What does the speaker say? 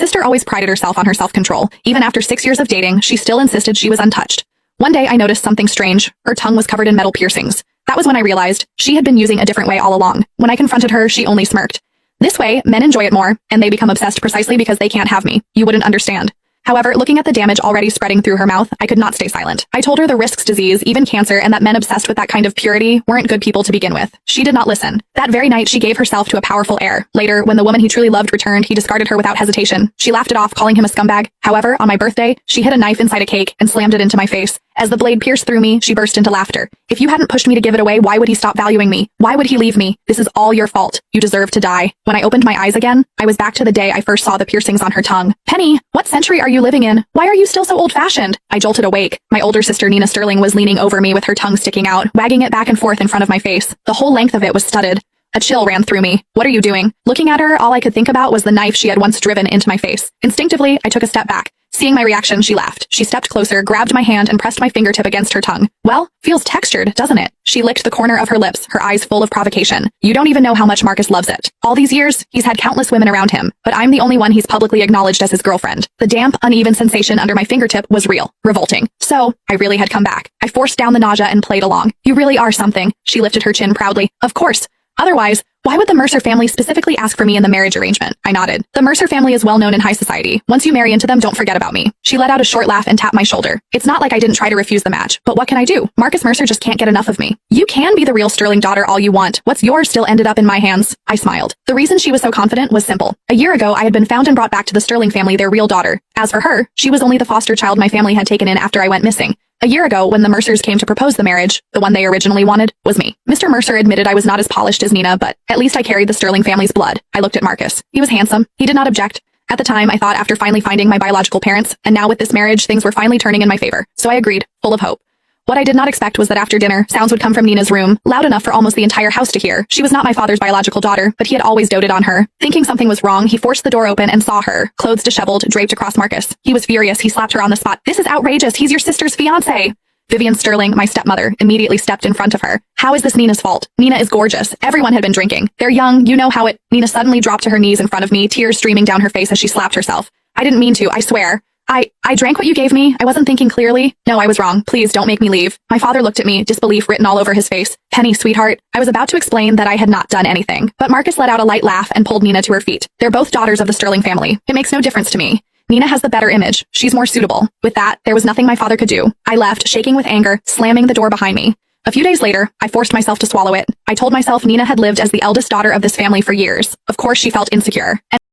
sister always prided herself on her self-control. Even after 6 years of dating, she still insisted she was untouched. One day I noticed something strange. Her tongue was covered in metal piercings. That was when I realized she had been using a different way all along. When I confronted her, she only smirked. This way, men enjoy it more, and they become obsessed precisely because they can't have me. You wouldn't understand. However, looking at the damage already spreading through her mouth, I could not stay silent. I told her the risks, disease, even cancer, and that men obsessed with that kind of purity weren't good people to begin with. She did not listen. That very night, she gave herself to a powerful heir. Later, when the woman he truly loved returned, he discarded her without hesitation. She laughed it off, calling him a scumbag. However, on my birthday, she hid a knife inside a cake and slammed it into my face. As the blade pierced through me, she burst into laughter. If you hadn't pushed me to give it away, why would he stop valuing me? Why would he leave me? This is all your fault. You deserve to die. When I opened my eyes again, I was back to the day I first saw the piercings on her tongue. Penny, what century are you living in? Why are you still so old-fashioned? I jolted awake. My older sister Nina Sterling was leaning over me with her tongue sticking out, wagging it back and forth in front of my face. The whole length of it was studded. A chill ran through me. What are you doing? Looking at her, all I could think about was the knife she had once driven into my face. Instinctively, I took a step back. Seeing my reaction, she laughed. She stepped closer, grabbed my hand, and pressed my fingertip against her tongue. Well, feels textured, doesn't it? She licked the corner of her lips, her eyes full of provocation. You don't even know how much Marcus loves it. All these years, he's had countless women around him, but I'm the only one he's publicly acknowledged as his girlfriend. The damp, uneven sensation under my fingertip was real, revolting. So, I really had come back. I forced down the nausea and played along. You really are something. She lifted her chin proudly. Of course. Otherwise, why would the Mercer family specifically ask for me in the marriage arrangement? I nodded. The Mercer family is well known in high society. Once you marry into them, don't forget about me. She let out a short laugh and tapped my shoulder. It's not like I didn't try to refuse the match, but what can I do? Marcus Mercer just can't get enough of me. You can be the real Sterling daughter all you want. What's yours still ended up in my hands. I smiled. The reason she was so confident was simple. A year ago, I had been found and brought back to the Sterling family their real daughter. As for her, she was only the foster child my family had taken in after I went missing. A year ago, when the Mercers came to propose the marriage, the one they originally wanted was me. Mr. Mercer admitted I was not as polished as Nina, but at least I carried the Sterling family's blood. I looked at Marcus. He was handsome. He did not object. At the time, I thought after finally finding my biological parents, and now with this marriage, things were finally turning in my favor. So I agreed, full of hope. What I did not expect was that after dinner, sounds would come from Nina's room, loud enough for almost the entire house to hear. She was not my father's biological daughter, but he had always doted on her. Thinking something was wrong, he forced the door open and saw her, clothes disheveled, draped across Marcus. He was furious. He slapped her on the spot. This is outrageous. He's your sister's fiancé. Vivian Sterling, my stepmother, immediately stepped in front of her. How is this Nina's fault? Nina is gorgeous. Everyone had been drinking. They're young, you know how it— Nina suddenly dropped to her knees in front of me, tears streaming down her face as she slapped herself. I didn't mean to, I swear. I drank what you gave me. I wasn't thinking clearly. No, I was wrong. Please don't make me leave. My father looked at me, disbelief written all over his face. Penny, sweetheart. I was about to explain that I had not done anything, but Marcus let out a light laugh and pulled Nina to her feet. They're both daughters of the Sterling family. It makes no difference to me. Nina has the better image. She's more suitable. With that, there was nothing my father could do. I left, shaking with anger, slamming the door behind me. A few days later, I forced myself to swallow it. I told myself Nina had lived as the eldest daughter of this family for years. Of course she felt insecure.